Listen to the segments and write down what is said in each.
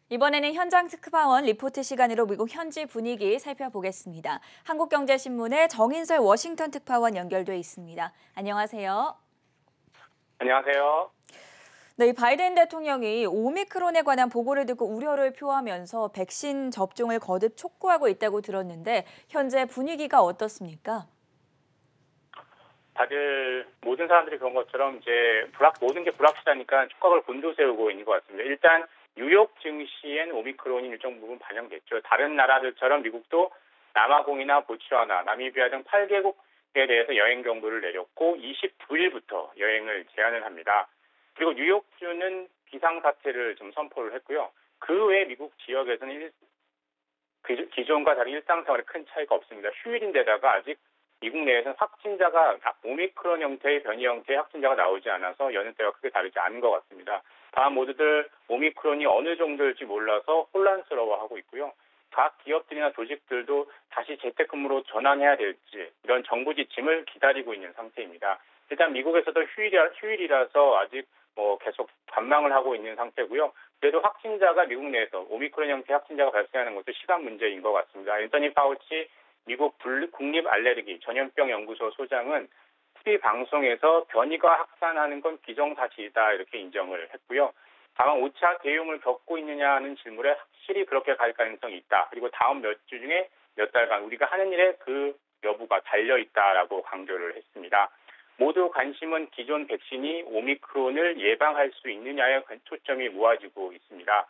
이번에는 현장 특파원 리포트 시간으로 미국 현지 분위기 살펴보겠습니다. 한국경제신문의 정인설 워싱턴 특파원 연결돼 있습니다. 안녕하세요. 안녕하세요. 네, 바이든 대통령이 오미크론에 관한 보고를 듣고 우려를 표하면서 백신 접종을 거듭 촉구하고 있다고 들었는데 현재 분위기가 어떻습니까? 다들 모든 사람들이 그런 것처럼 이제 모든 게 불확실하니까 촉각을 곤두세우고 있는 것 같습니다. 일단 뉴욕 증시엔 오미크론이 일정 부분 반영됐죠. 다른 나라들처럼 미국도 남아공이나 보츠와나, 나미비아 등 8개국에 대해서 여행 경보를 내렸고 29일부터 여행을 제한을 합니다. 그리고 뉴욕주는 비상사태를 좀 선포를 했고요. 그 외 미국 지역에서는 기존과 다른 일상생활에 큰 차이가 없습니다. 휴일인데다가 아직 미국 내에서는 확진자가 오미크론 형태의 변이 형태의 확진자가 나오지 않아서 여느 때와 크게 다르지 않은 것 같습니다. 다만 모두들 오미크론이 어느 정도일지 몰라서 혼란스러워하고 있고요. 각 기업들이나 조직들도 다시 재택근무로 전환해야 될지 이런 정부 지침을 기다리고 있는 상태입니다. 일단 미국에서도 휴일이라서 아직 계속 관망을 하고 있는 상태고요. 그래도 확진자가 미국 내에서 오미크론 형태 확진자가 발생하는 것도 시간 문제인 것 같습니다. 앤서니 파우치 미국 국립알레르기 전염병 연구소 소장은 TV 방송에서 변이가 확산하는 건 기정사실이다 이렇게 인정을 했고요. 다만 5차 대응을 겪고 있느냐는 질문에 확실히 그렇게 갈 가능성이 있다. 그리고 다음 몇 주 중에 몇 달간 우리가 하는 일에 그 여부가 달려있다라고 강조를 했습니다. 모두 관심은 기존 백신이 오미크론을 예방할 수 있느냐에 초점이 모아지고 있습니다.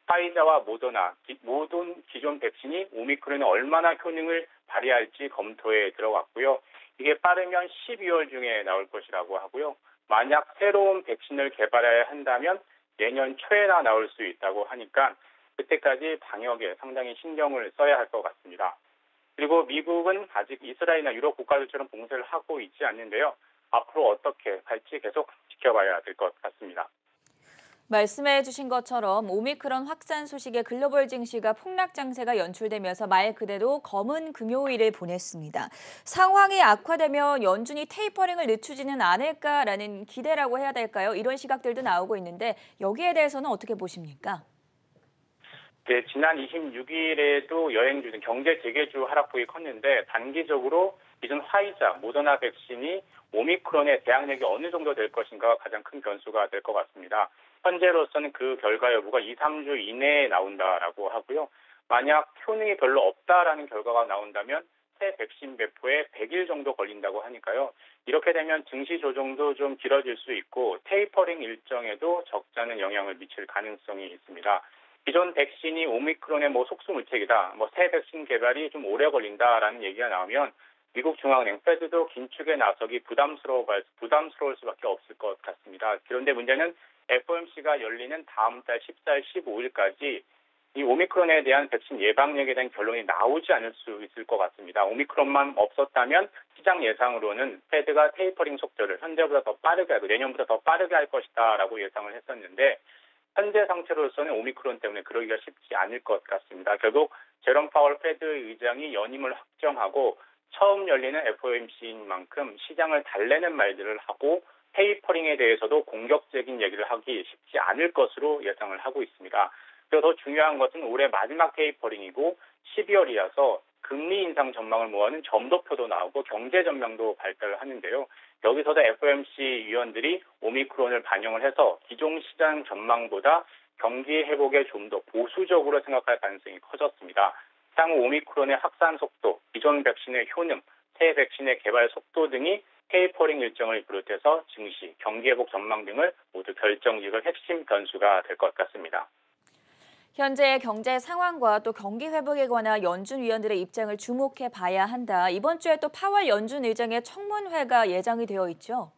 파이자와 모더나 모든 기존 백신이 오미크론에 얼마나 효능을 발휘할지 검토에 들어갔고요. 이게 빠르면 12월 중에 나올 것이라고 하고요. 만약 새로운 백신을 개발해야 한다면 내년 초에나 나올 수 있다고 하니까 그때까지 방역에 상당히 신경을 써야 할 것 같습니다. 그리고 미국은 아직 이스라엘이나 유럽 국가들처럼 봉쇄를 하고 있지 않는데요. 앞으로 어떻게 갈지 계속 지켜봐야 될 것 같습니다. 말씀해 주신 것처럼 오미크론 확산 소식에 글로벌 증시가 폭락 장세가 연출되면서 말 그대로 검은 금요일을 보냈습니다. 상황이 악화되면 연준이 테이퍼링을 늦추지는 않을까라는 기대라고 해야 될까요? 이런 시각들도 나오고 있는데 여기에 대해서는 어떻게 보십니까? 네, 지난 26일에도 여행주 등 경제 재개주 하락폭이 컸는데 단기적으로 기존 화이자, 모더나 백신이 오미크론의 대항력이 어느 정도 될 것인가가 가장 큰 변수가 될 것 같습니다. 현재로서는 그 결과 여부가 2, 3주 이내에 나온다라고 하고요. 만약 효능이 별로 없다라는 결과가 나온다면 새 백신 배포에 100일 정도 걸린다고 하니까요. 이렇게 되면 증시 조정도 좀 길어질 수 있고 테이퍼링 일정에도 적지 않은 영향을 미칠 가능성이 있습니다. 기존 백신이 오미크론의 속수무책이다, 새 백신 개발이 좀 오래 걸린다라는 얘기가 나오면 미국 중앙은행 페드도 긴축에 나서기 부담스러울 수밖에 없을 것 같습니다. 그런데 문제는 FOMC가 열리는 다음 달 14일, 15일까지 이 오미크론에 대한 백신 예방력에 대한 결론이 나오지 않을 수 있을 것 같습니다. 오미크론만 없었다면 시장 예상으로는 페드가 테이퍼링 속도를 현재보다 더 빠르게 하고 내년보다 더 빠르게 할 것이다라고 예상을 했었는데 현재 상태로서는 오미크론 때문에 그러기가 쉽지 않을 것 같습니다. 결국 제롬 파월 페드 의장이 연임을 확정하고 처음 열리는 FOMC인 만큼 시장을 달래는 말들을 하고 테이퍼링에 대해서도 공격적인 얘기를 하기 쉽지 않을 것으로 예상을 하고 있습니다. 그래서 더 중요한 것은 올해 마지막 테이퍼링이고 12월이라서 금리 인상 전망을 모아는 점도표도 나오고 경제 전망도 발표를 하는데요. 여기서도 FOMC 위원들이 오미크론을 반영을 해서 기존 시장 전망보다 경기 회복에 좀 더 보수적으로 생각할 가능성이 커졌습니다. 향후 오미크론의 확산 속도, 기존 백신의 효능, 새 백신의 개발 속도 등이 테이퍼링 일정을 비롯해서 증시, 경기 회복 전망 등을 모두 결정짓을 핵심 변수가 될 것 같습니다. 현재의 경제 상황과 또 경기 회복에 관한 연준 위원들의 입장을 주목해 봐야 한다. 이번 주에 또 파월 연준 의장의 청문회가 예정이 되어 있죠.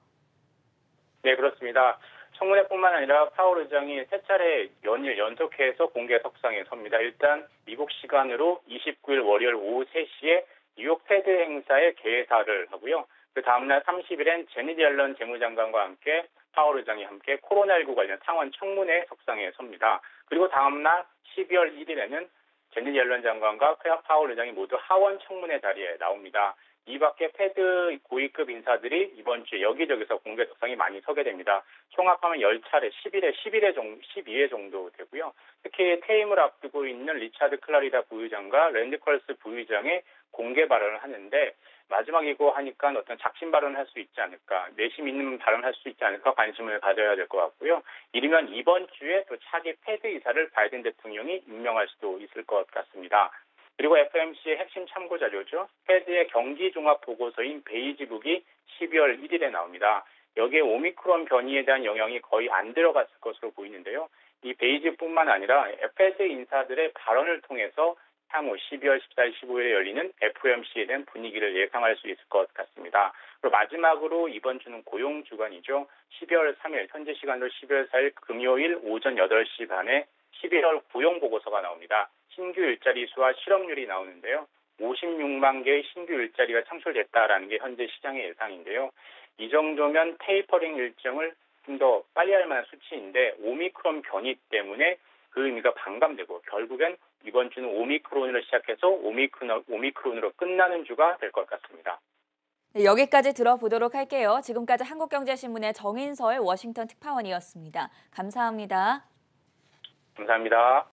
네, 그렇습니다. 청문회뿐만 아니라 파월 의장이 세 차례 연일 연속해서 공개 석상에 섭니다. 일단 미국 시간으로 29일 월요일 오후 3시에 뉴욕 패드 행사에 개사를 하고요. 그 다음날 30일엔 제닛 옐런 재무장관과 함께 파월 의장이 함께 코로나19 관련 상원 청문회 석상에 섭니다. 그리고 다음날 12월 1일에는 제닛 옐런 장관과 파월 의장이 모두 하원 청문회 자리에 나옵니다. 이 밖에 패드 고위급 인사들이 이번 주에 여기저기서 공개 석상이 많이 서게 됩니다. 총합하면 10차례, 12회 정도 되고요. 특히 퇴임을 앞두고 있는 리차드 클라리다 부의장과 랜디 컬스 부의장의 공개 발언을 하는데 마지막이고 하니까 어떤 작심 발언을 할 수 있지 않을까, 내심 있는 발언을 할 수 있지 않을까 관심을 가져야 될 것 같고요. 이르면 이번 주에 또 차기 패드 이사를 바이든 대통령이 임명할 수도 있을 것 같습니다. 그리고 FOMC의 핵심 참고 자료죠. 패드의 경기 종합 보고서인 베이지북이 12월 1일에 나옵니다. 여기에 오미크론 변이에 대한 영향이 거의 안 들어갔을 것으로 보이는데요. 이 베이지뿐만 아니라 패드 인사들의 발언을 통해서 향후 12월 14일, 15일에 열리는 FOMC에 대한 분위기를 예상할 수 있을 것 같습니다. 그리고 마지막으로 이번 주는 고용 주간이죠. 12월 3일, 현재 시간으로 12월 4일 금요일 오전 8시 반에 11월 고용 보고서가 나옵니다. 신규 일자리 수와 실업률이 나오는데요. 56만 개의 신규 일자리가 창출됐다라는 게 현재 시장의 예상인데요. 이 정도면 테이퍼링 일정을 좀 더 빨리 할 만한 수치인데 오미크론 변이 때문에 그 의미가 반감되고 결국엔 이번 주는 오미크론으로 시작해서 오미크론으로 끝나는 주가 될 것 같습니다. 네, 여기까지 들어보도록 할게요. 지금까지 한국경제신문의 정인설 워싱턴 특파원이었습니다. 감사합니다. 감사합니다.